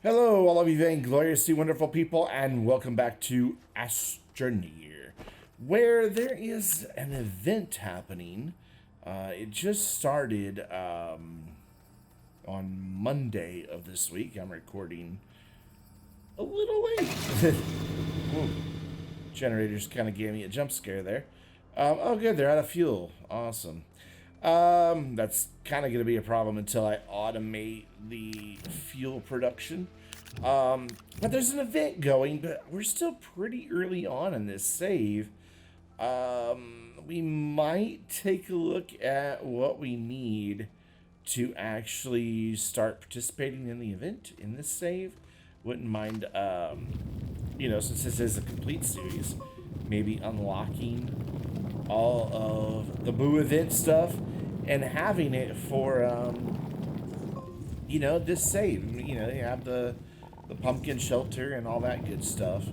Hello, all of you Vainglorious, you wonderful people, and welcome back to Astroneer, where there is an event happening. It just started on Monday of this week. I'm recording a little late. Whoa. Generators kind of gave me a jump scare there. Oh, good, they're out of fuel. Awesome. That's kind of going to be a problem until I automate the fuel production. But there's an event going, but we're still pretty early on in this save. We might take a look at what we need to actually start participating in the event in this save. Wouldn't mind, since this is a complete series, maybe unlocking all of the B.O.O event stuff and having it for, this save. You have the pumpkin shelter and all that good stuff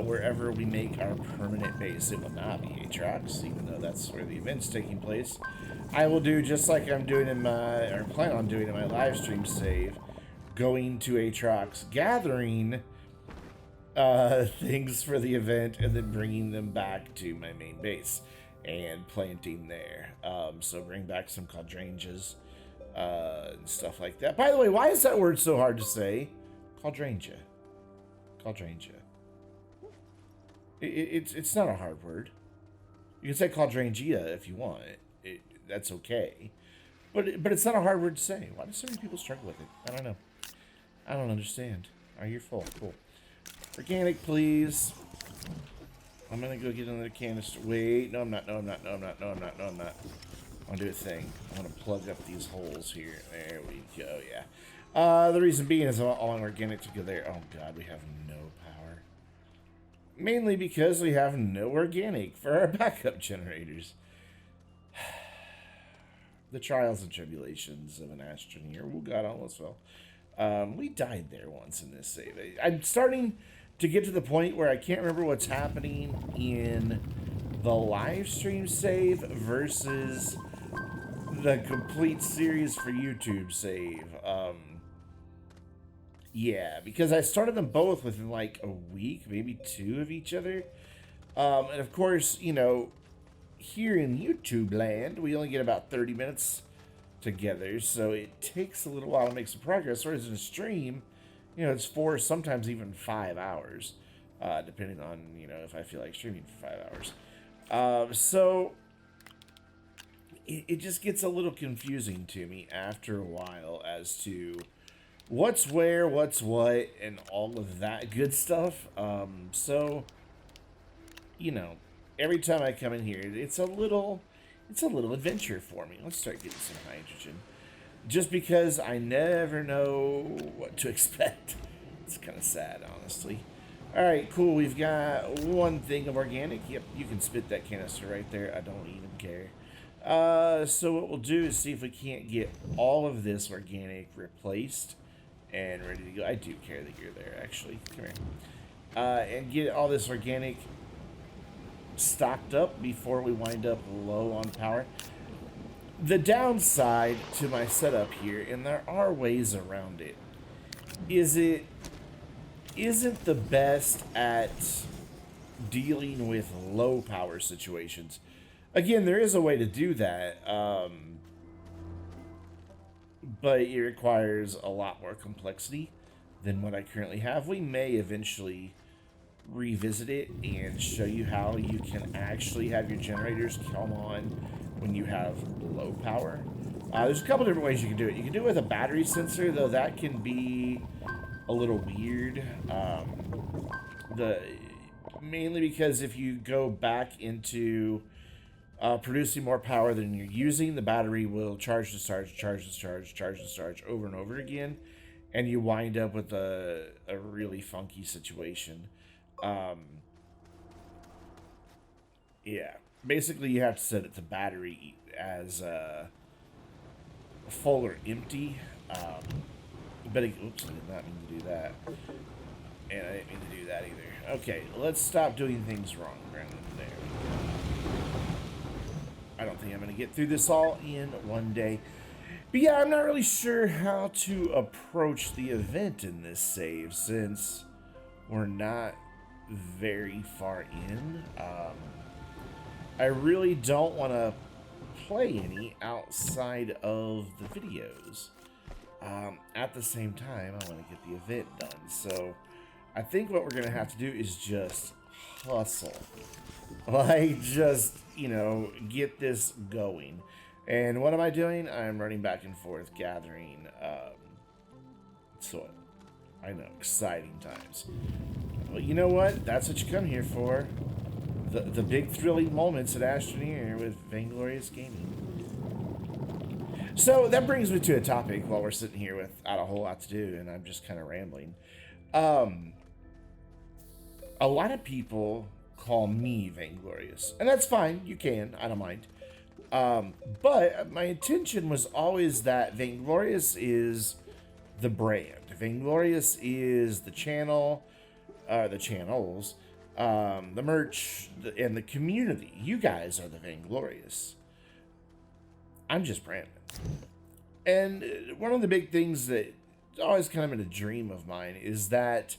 wherever we make our permanent base. It will not be Atrox, even though that's where the event's taking place. I will do just like I'm doing in my, or plan on doing in my live stream save, going to Atrox, gathering things for the event, and then bringing them back to my main base and planting there. So bring back some called Drainjets and stuff like that. By the way, why is that word so hard to say? Drainjet. Drainjet. It's not a hard word. You can say Drainjet if you want. That's okay. But it's not a hard word to say. Why do so many people struggle with it? I don't know. I don't understand. Are you full? Cool. Organic, please. I'm gonna go get another canister. Wait, no, I'm not. No, I'm not. No, I'm not. No, I'm not. No, I'm not. I'll do a thing. I'm gonna plug up these holes here. There we go. Yeah. The reason being is I want organic to go there. Oh god, we have no power. Mainly because we have no organic for our backup generators. The trials and tribulations of an Astroneer. Oh god, almost fell. We died there once in this save. I'm starting to get to the point where I can't remember what's happening in the live stream save versus the complete series for YouTube save. Yeah, because I started them both within like a week, maybe two of each other. And of course, here in YouTube land, we only get about 30 minutes together, so it takes a little while to make some progress. Whereas in a stream, it's 4, sometimes even 5 hours, depending on, if I feel like streaming for 5 hours. So it just gets a little confusing to me after a while as to what's where, what's what, and all of that good stuff. Every time I come in here, it's a little adventure for me. Let's start getting some hydrogen. Just because I never know what to expect. It's kind of sad, honestly. Alright, cool. We've got one thing of organic. Yep, you can spit that canister right there. I don't even care. So what we'll do is see if we can't get all of this organic replaced and ready to go. I do care that you're there, actually. Come here. And get all this organic stocked up before we wind up low on power. The downside to my setup here, and there are ways around it, is it isn't the best at dealing with low power situations. Again, there is a way to do that, but it requires a lot more complexity than what I currently have. We may eventually revisit it and show you how you can actually have your generators come on when you have low power. There's a couple different ways you can do it. You can do it with a battery sensor, though that can be a little weird. Mainly because if you go back into producing more power than you're using, the battery will charge, discharge over and over again, and you wind up with a really funky situation. Yeah, basically you have to set it to battery as full or empty. But oops, I did not mean to do that, and I didn't mean to do that either. Okay, let's stop doing things wrong around there. I don't think I'm going to get through this all in one day. But yeah, I'm not really sure how to approach the event in this save since we're not very far in. I really don't want to play any outside of the videos. At the same time, I want to get the event done. So I think what we're going to have to do is just hustle. Like, just, you know, get this going. And what am I doing? I'm running back and forth gathering soil. I know, exciting times. Well, you know what? That's what you come here for. The big thrilling moments at Astroneer with Vainglorious Gaming. So that brings me to a topic while we're sitting here without a whole lot to do, and I'm just kind of rambling. A lot of people call me Vainglorious, and that's fine. You can. I don't mind. But my intention was always that Vainglorious is the brand. Vainglorious is the channel, the channels, the merch, and the community. You guys are the Vainglorious. I'm just Brandon. And one of the big things that always kind of been a dream of mine is that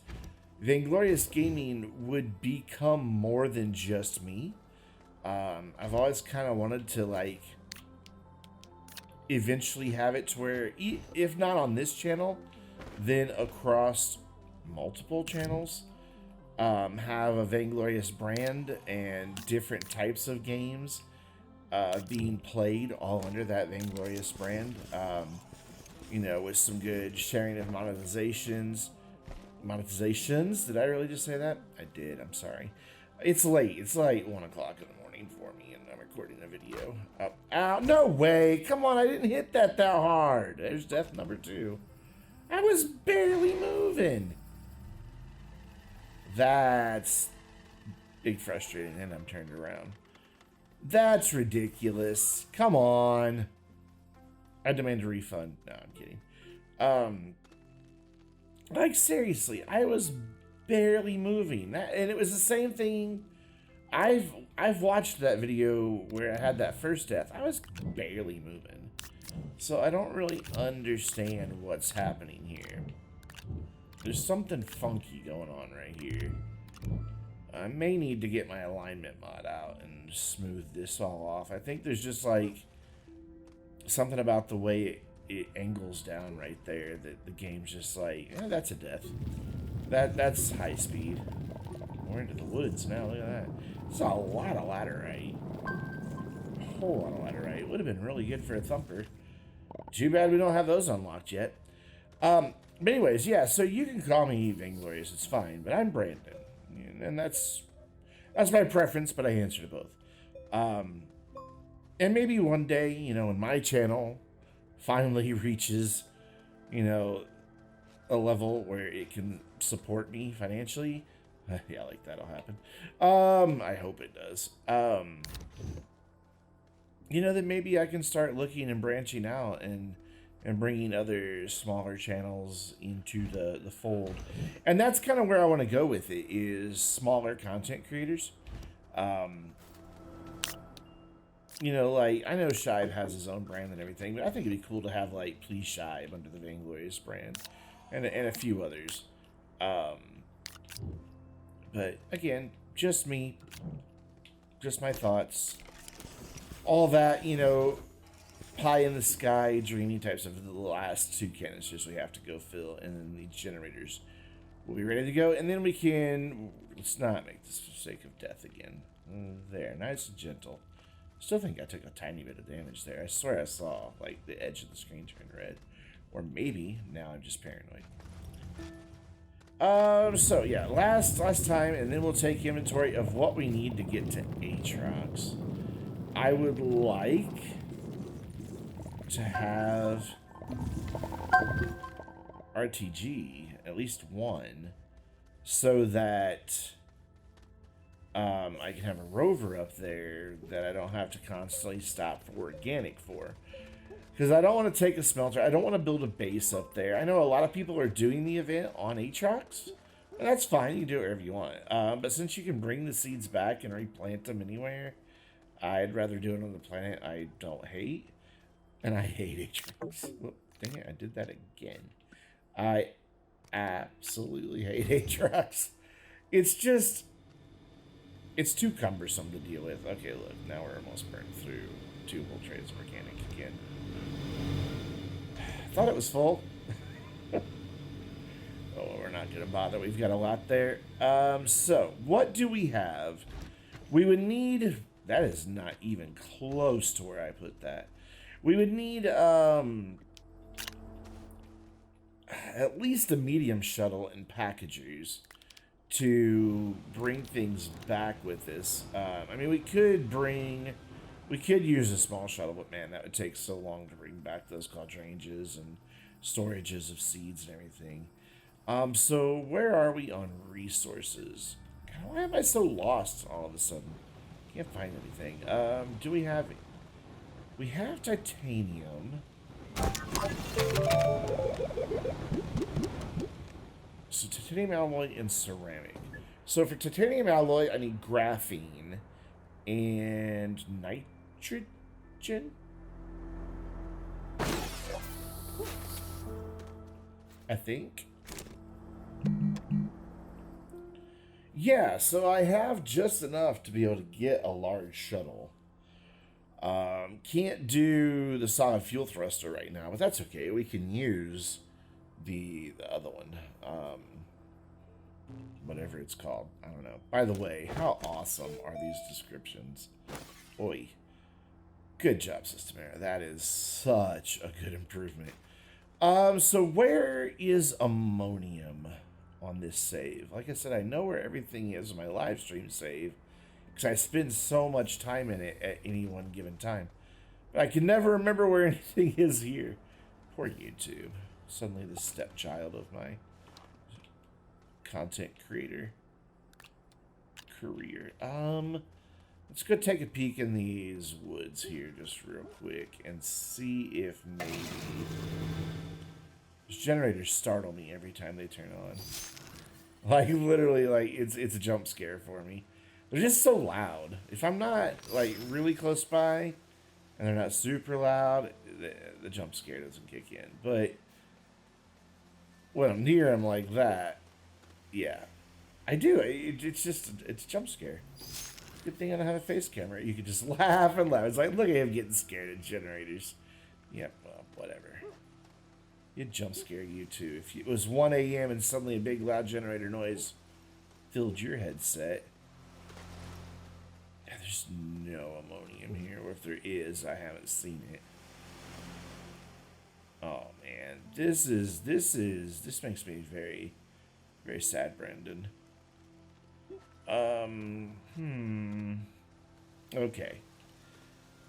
Vainglorious Gaming would become more than just me. I've always kind of wanted to, like, eventually have it to where, if not on this channel, then across multiple channels, have a Vainglorious brand and different types of games being played all under that Vainglorious brand. You know, with some good sharing of monetizations. Did I really just say that? I did. I'm sorry. It's late. It's like 1 o'clock in the morning for me, and I'm recording a video. Ow, no way. Come on, I didn't hit that hard. There's death number 2. I was barely moving. That's big frustrating, and I'm turned around. That's ridiculous. Come on. I demand a refund. No, I'm kidding. Like, seriously, I was barely moving. And it was the same thing. I've watched that video where I had that first death. I was barely moving. So I don't really understand what's happening here. There's something funky going on right here. I may need to get my alignment mod out and smooth this all off. I think there's just like something about the way it angles down right there that the game's just like, that's a death. That's high speed. We're into the woods now. Look at that. It's a lot of laterite. A whole lot of laterite. Would have been really good for a thumper. Too bad we don't have those unlocked yet. But anyways, yeah. So you can call me Vainglorious. It's fine. But I'm Brandon, and that's my preference. But I answer to both. And maybe one day, you know, when my channel finally reaches, you know, a level where it can support me financially. Yeah, like that'll happen. I hope it does. You know, then maybe I can start looking and branching out and bringing other smaller channels into the fold. And that's kind of where I want to go with it, is smaller content creators. You know, like, I know Shive has his own brand and everything, but I think it'd be cool to have, like, Please Shive under the Vainglorious brand. And a few others. But, again, just me. Just my thoughts. All that, you know, pie in the sky, dreamy types of the last 2 canisters we have to go fill. And then the generators will be ready to go. And then we can... Let's not make this mistake of death again. There, nice and gentle. Still think I took a tiny bit of damage there. I swear I saw, like, the edge of the screen turn red. Or maybe now I'm just paranoid. So yeah, last time, and then we'll take inventory of what we need to get to Atrox. I would like to have RTG, at least one, so that I can have a rover up there that I don't have to constantly stop for organic for. Because I don't want to take a smelter. I don't want to build a base up there. I know a lot of people are doing the event on Atrox. And that's fine. You can do it wherever you want. But since you can bring the seeds back and replant them anywhere, I'd rather do it on the planet I don't hate. And I hate Atrox. Oh, dang it, I did that again. I absolutely hate Atrox. It's just, it's too cumbersome to deal with. Okay, look, now we're almost burned through 2 whole trays of organic again. Thought it was full. Oh, we're not going to bother. We've got a lot there. So, what do we have? We would need... That is not even close to where I put that. We would need at least a medium shuttle and packagers to bring things back with this. I mean, we could use a small shuttle, but man, that would take so long to bring back those quadranges and storages of seeds and everything. So where are we on resources? God, why am I so lost all of a sudden? Can't find anything. Do we have... We have titanium. So titanium alloy and ceramic. So for titanium alloy, I need graphene and nitrogen. I think. Yeah, so I have just enough to be able to get a large shuttle. Can't do the solid fuel thruster right now, but that's okay. We can use the other one. Whatever it's called. I don't know. By the way, how awesome are these descriptions? Oi. Good job, Systemera. That is such a good improvement. So where is ammonium on this save? Like I said, I know where everything is in my live stream save because I spend so much time in it at any one given time. But I can never remember where anything is here. Poor YouTube. Suddenly the stepchild of my content creator career. Let's go take a peek in these woods here just real quick and see if maybe... Those generators startle me every time they turn on. Like, literally, like, it's a jump scare for me. They're just so loud. If I'm not, like, really close by, and they're not super loud, the jump scare doesn't kick in. But when I'm near them like that, yeah. I do. It's just, it's a jump scare. Good thing I don't have a face camera. You could just laugh and laugh. It's like, look at him getting scared at generators. Yep, well, whatever. It'd jump scare you too. If it was 1 a.m. and suddenly a big loud generator noise filled your headset. Yeah, there's no ammonium here, or if there is, I haven't seen it. Oh man, this makes me very, very sad, Brendan. Okay.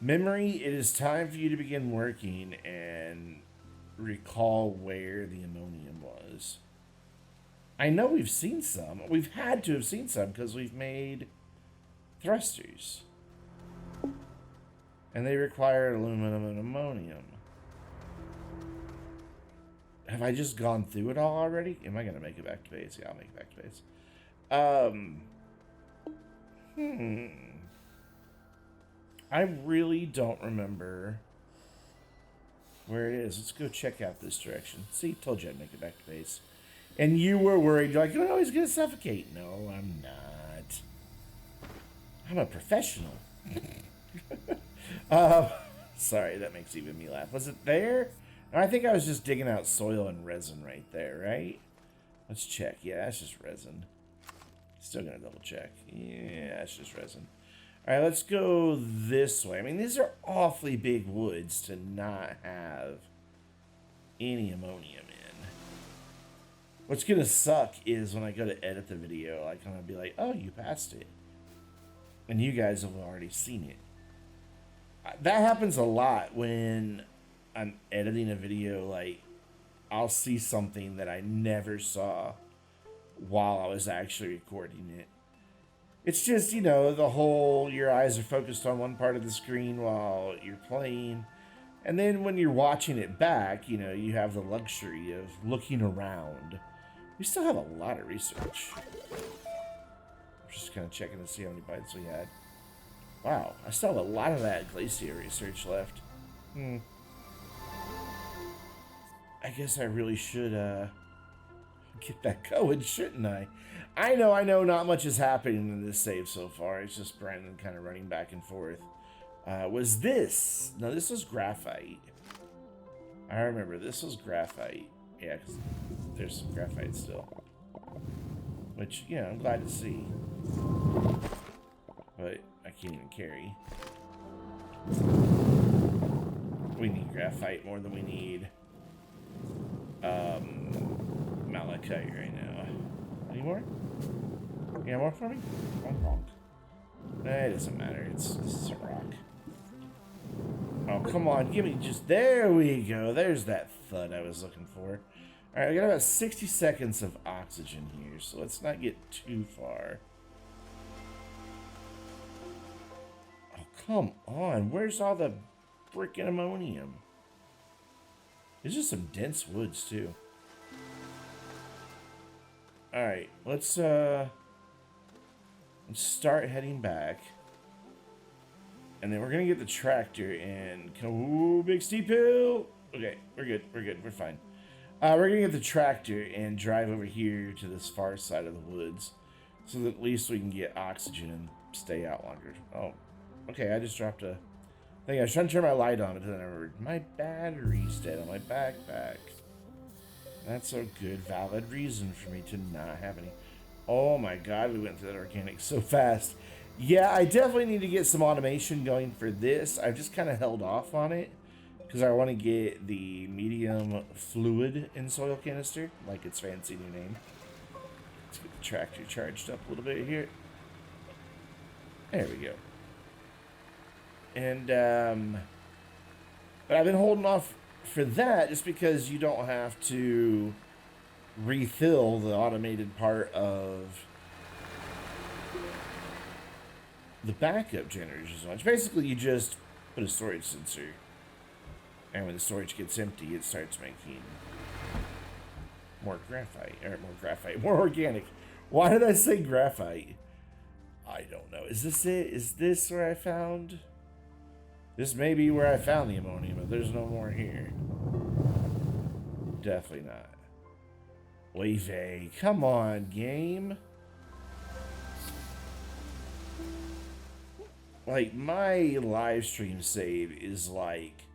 Memory, it is time for you to begin working and recall where the ammonium was. I know we've seen some. We've had to have seen some because we've made thrusters. And they require aluminum and ammonium. Have I just gone through it all already? Am I going to make it back to base? Yeah, I'll make it back to base. I really don't remember where it is. Let's go check out this direction. See, told you I'd make it back to base. And you were worried. You're like, oh, he's going to suffocate. No, I'm not. I'm a professional. Sorry, that makes even me laugh. Was it there? No, I think I was just digging out soil and resin right there, right? Let's check. Yeah, that's just resin. Still going to double check. Yeah, that's just resin. All right, let's go this way. I mean, these are awfully big woods to not have any ammonium in. What's going to suck is when I go to edit the video, I'm going to be like, oh, you passed it. And you guys have already seen it. That happens a lot when I'm editing a video. Like, I'll see something that I never saw while I was actually recording it. It's just, you know, the whole, your eyes are focused on one part of the screen while you're playing. And then when you're watching it back, you know, you have the luxury of looking around. We still have a lot of research. I'm just kind of checking to see how many bites we had. Wow, I still have a lot of that glacier research left. I guess I really should get that going, shouldn't I? I know not much is happening in this save so far. It's just Brandon kind of running back and forth. Was this? No, this was graphite. I remember this was graphite. Yeah, because there's some graphite still. Which, yeah, I'm glad to see. But I can't even carry. We need graphite more than we need malachite right now. Any more? You got more for me? Honk, honk. It doesn't matter. This is a rock. Oh, come on. Give me just... There we go. There's that thud I was looking for. Alright, we got about 60 seconds of oxygen here, so let's not get too far. Oh, come on. Where's all the freaking ammonium? There's just some dense woods, too. Alright, let's start heading back. And then we're going to get the tractor and... Ooh, big steep hill! Okay, we're good, we're fine. We're going to get the tractor and drive over here to this far side of the woods. So that at least we can get oxygen and stay out longer. Oh, okay, I just dropped a thing. I was trying to turn my light on, but then I remembered my battery's dead on my backpack. That's a good, valid reason for me to not have any. Oh my god, we went through that organic so fast. Yeah, I definitely need to get some automation going for this. I've just kind of held off on it because I want to get the medium fluid in soil canister, like its fancy new name. Let's get the tractor charged up a little bit here. There we go. And, but I've been holding off for that just because you don't have to refill the automated part of the backup generators as much. Basically, you just put a storage sensor, and when the storage gets empty, it starts making more graphite, more organic. Why did I say graphite? I don't know. Is this it? Is this where I found? This may be where I found the ammonium, but there's no more here. Definitely not. Wave, come on, game. Like, my live stream save is like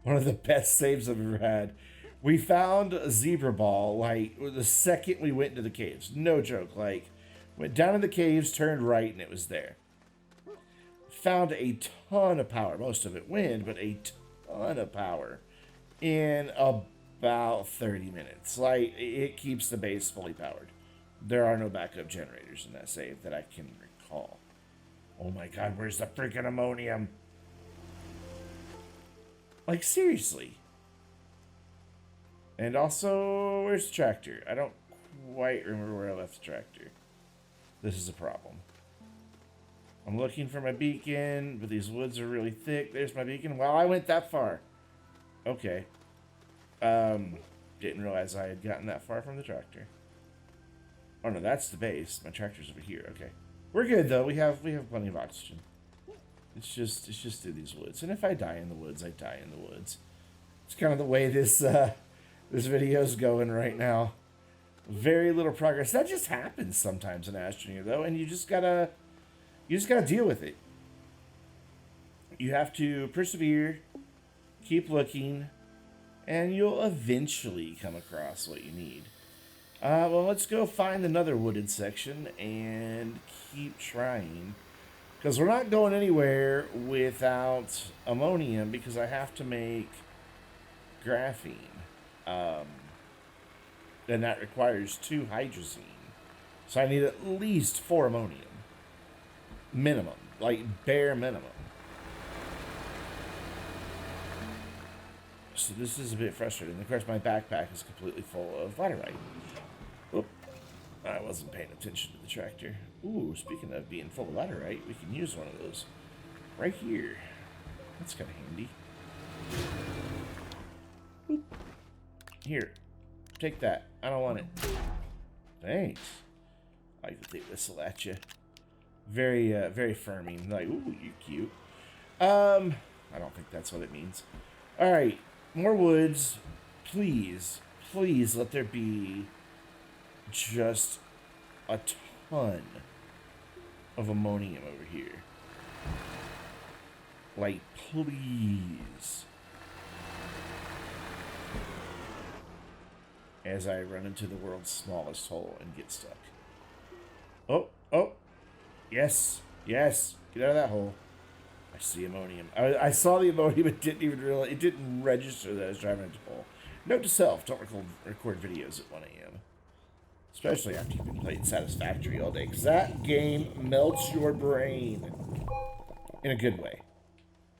one of the best saves I've ever had. We found a zebra ball, like, the second we went into the caves. No joke. Like, went down in the caves, turned right, and it was there. Found a ton of power. Most of it wind, but a ton of power in about 30 minutes. Like, it keeps the base fully powered. There are no backup generators in that save that I can recall. Oh my god, where's the freaking ammonium? Like, seriously. And also, where's the tractor? I don't quite remember where I left the tractor. This is a problem. I'm looking for my beacon, but these woods are really thick. There's my beacon. Wow, I went that far. Okay. Didn't realize I had gotten that far from the tractor. Oh no, that's the base. My tractor's over here. Okay. We're good though. We have plenty of oxygen. It's just through these woods. And if I die in the woods, I die in the woods. It's kind of the way this this video's going right now. Very little progress. That just happens sometimes in Astroneer though, and you just gotta deal with it. You have to persevere, keep looking, and you'll eventually come across what you need. Well, let's go find another wooded section and keep trying. Because we're not going anywhere without ammonium because I have to make graphene. And that requires 2 hydrazine. So I need at least 4 ammonium. Minimum. Like, bare minimum. So this is a bit frustrating. Of course, my backpack is completely full of laterite. Oop. I wasn't paying attention to the tractor. Ooh, speaking of being full of laterite, we can use one of those right here. That's kind of handy. Oop. Here. Take that. I don't want it. Thanks. I like that they whistle at you. Very, very firming. Like, ooh, you're cute. I don't think that's what it means. Alright. More woods. Please, please let there be just a ton of ammonium over here. Like, please. As I run into the world's smallest hole and get stuck. Oh, oh. Yes, yes. Get out of that hole. I see ammonium. I saw the ammonium, but didn't even realize, it didn't register that I was driving into the hole. Note to self, don't record videos at 1 a.m. Especially after you've been playing Satisfactory all day, because that game melts your brain. In a good way.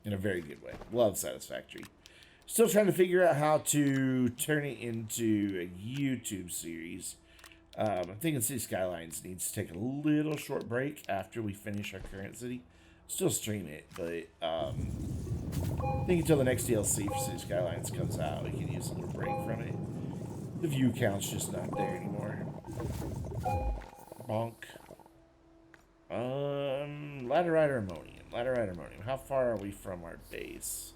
In a very good way. Love Satisfactory. Still trying to figure out how to turn it into a YouTube series. I'm thinking City Skylines needs to take a little short break after we finish our current city. Still stream it, but I think until the next DLC for City Skylines comes out, we can use a little break from it. The view count's just not there anymore. Bonk. Laterite or ammonium? Laterite or ammonium? How far are we from our base?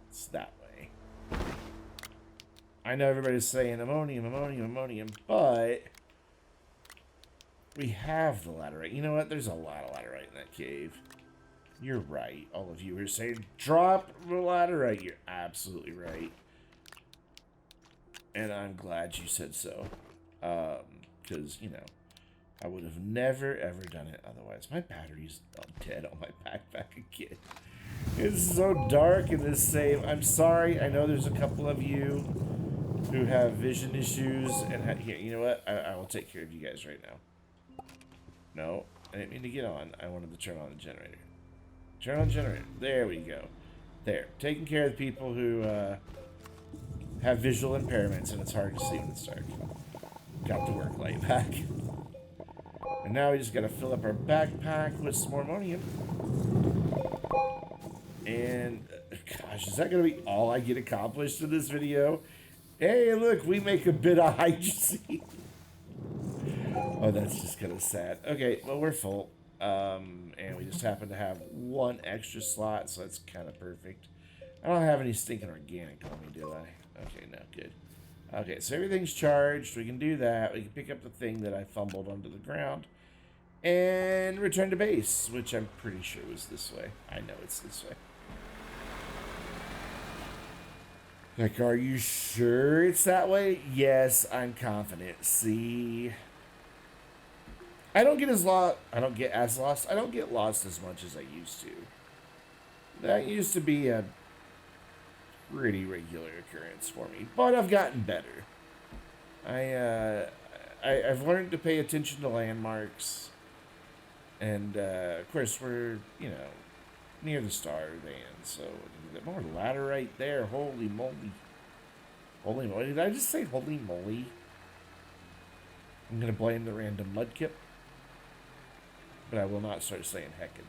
It's that way. I know everybody's saying ammonium, ammonium, ammonium, but we have the laterite. You know what? There's a lot of laterite in that cave. You're right. All of you are saying, drop the laterite. You're absolutely right. And I'm glad you said so. Because, you know, I would have never, ever done it otherwise. My battery's dead on my backpack again. It's so dark in this save. I'm sorry. I know there's a couple of you who have vision issues. And here, you know what? I will take care of you guys right now. No, I didn't mean to get on. I wanted to turn on the generator. Turn on the generator. There we go. There. Taking care of the people who have visual impairments and it's hard to see when it's dark. Got the work light back. And now we just gotta fill up our backpack with some more ammonium. And, gosh, is that gonna be all I get accomplished in this video? Hey, look, we make a bit of hydrogen. Oh, that's just kind of sad. Okay, well, we're full. And we just happen to have one extra slot, so that's kind of perfect. I don't have any stinking organic on me, do I? Okay, no, good. Okay, so everything's charged. We can do that. We can pick up the thing that I fumbled onto the ground and return to base, which I'm pretty sure was this way. I know it's this way. Like, are you sure it's that way? Yes, I'm confident. See? I don't get as lost. I don't get lost as much as I used to. That used to be a pretty regular occurrence for me, but I've gotten better. I've learned to pay attention to landmarks, and of course we're near the star band, so more laterite there. Holy moly! Holy moly! Did I just say holy moly? I'm gonna blame the random Mudkip. But I will not start saying heckin'.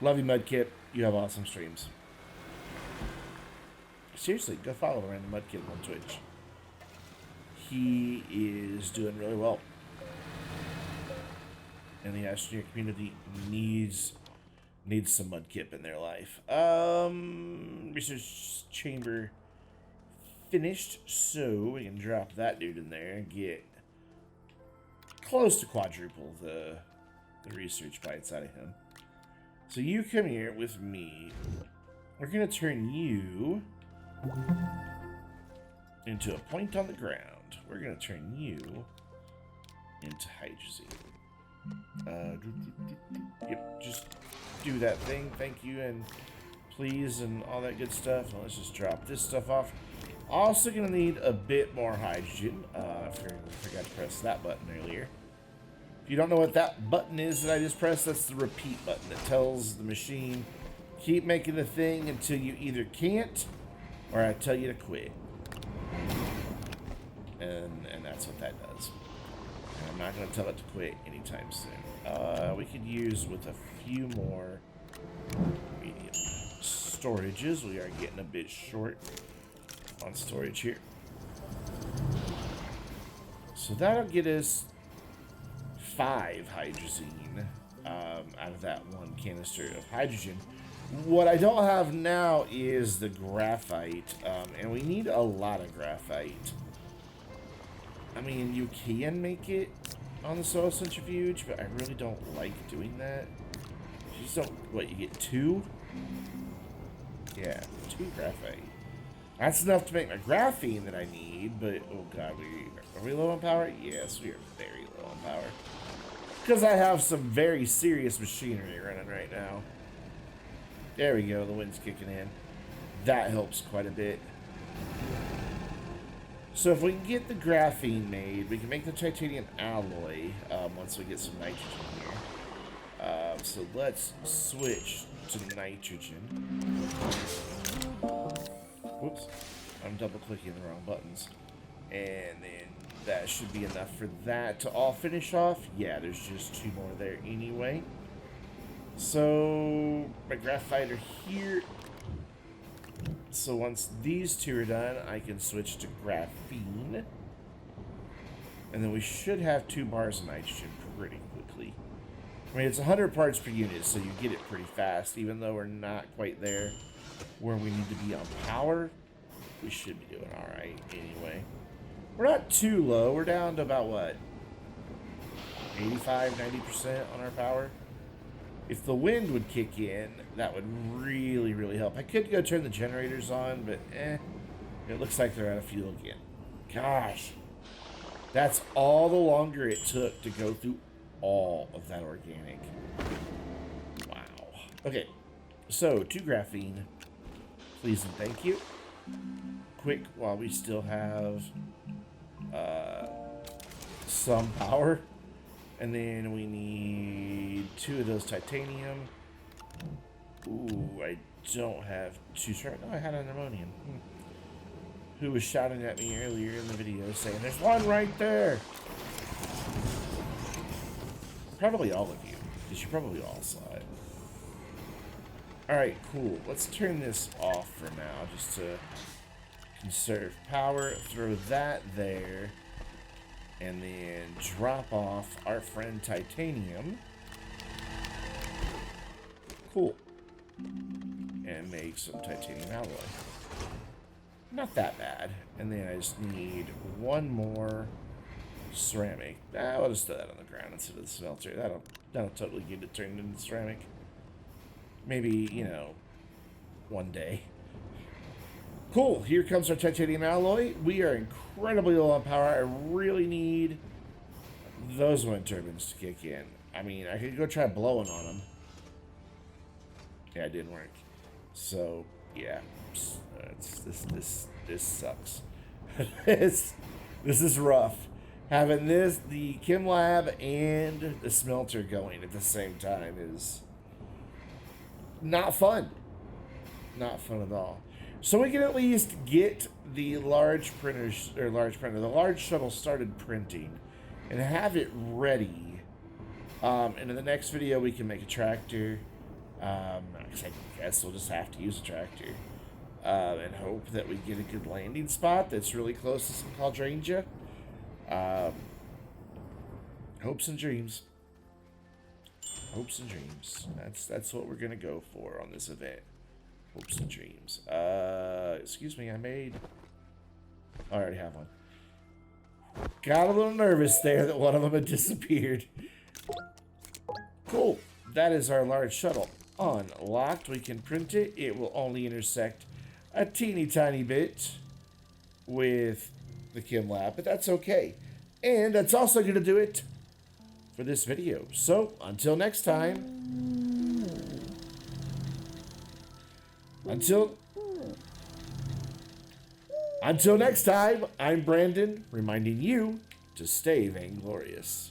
Love you, Mudkip. You have awesome streams. Seriously, go follow the random Mudkip on Twitch. He is doing really well. And the Astroneer community needs some Mudkip in their life. Research chamber finished, so we can drop that dude in there and get close to quadruple the research bites out of him. So you come here with me. We're going to turn you into a point on the ground. We're going to turn you into hydrazine. Yep, just do that thing. Thank you and please and all that good stuff. Now let's just drop this stuff off. Also going to need a bit more hydrogen. I forgot to press that button earlier. If you don't know what that button is that I just pressed, that's the repeat button that tells the machine, keep making the thing until you either can't or I tell you to quit. And that's what that does. And I'm not going to tell it to quit anytime soon. We could use with a few more medium storages. We are getting a bit short on storage here. So that'll get us 5 hydrazine out of that one canister of hydrogen. What I don't have now is the graphite, and we need a lot of graphite. I mean, you can make it on the soil centrifuge, but I really don't like doing that. You just don't, what, you get 2? Yeah, 2 graphite. That's enough to make my graphene that I need, but, oh god, are we low on power? Yes, we are very low on power. Because I have some very serious machinery running right now. There we go, the wind's kicking in. That helps quite a bit. So if we can get the graphene made, we can make the titanium alloy once we get some nitrogen here. So let's switch to nitrogen. Whoops, I'm double clicking the wrong buttons. And then that should be enough for that to all finish off. Yeah, there's just 2 more there anyway. So my graphite are here. So once these 2 are done, I can switch to graphene. And then we should have 2 bars of nitrogen pretty quickly. I mean, it's 100 parts per unit, so you get it pretty fast. Even though we're not quite there where we need to be on power, we should be doing alright anyway. We're not too low. We're down to about, what, 85, 90% on our power? If the wind would kick in, that would really, really help. I could go turn the generators on, but it looks like they're out of fuel again. Gosh. That's all the longer it took to go through all of that organic. Wow. Okay. So, 2 graphene. Please and thank you. Quick, while we still have some power. And then we need 2 of those titanium. Ooh, I don't have 2 straight. No, I had an ammonium. Who was shouting at me earlier in the video saying, there's one right there. Probably all of you, because you probably all saw it. Alright, cool. Let's turn this off for now, just to conserve power. Throw that there. And then drop off our friend titanium. Cool. And make some titanium alloy. Not that bad. And then I just need 1 more ceramic. I'll just throw that on the ground instead of the smelter. That'll totally get it turned into ceramic. Maybe, you know, one day. Cool, here comes our titanium alloy. We are incredibly low on power. I really need those wind turbines to kick in. I mean, I could go try blowing on them. Yeah, it didn't work. So, yeah, this sucks. this is rough. Having the chem lab and the smelter going at the same time is not fun. Not fun at all. So we can at least get the large large shuttle started printing and have it ready. And in the next video, we can make a tractor. I guess we'll just have to use a tractor. And hope that we get a good landing spot that's really close to something called Drainjet. Hopes and dreams. Hopes and dreams. That's what we're gonna go for on this event. Hopes and dreams. Excuse me, I already have one. Got a little nervous there that one of them had disappeared. Cool. That is our large shuttle. Unlocked. We can print it. It will only intersect a teeny tiny bit with the chem lab, but that's okay. And that's also going to do it for this video. So, until next time. Until next time, I'm Brandon, reminding you to stay vainglorious.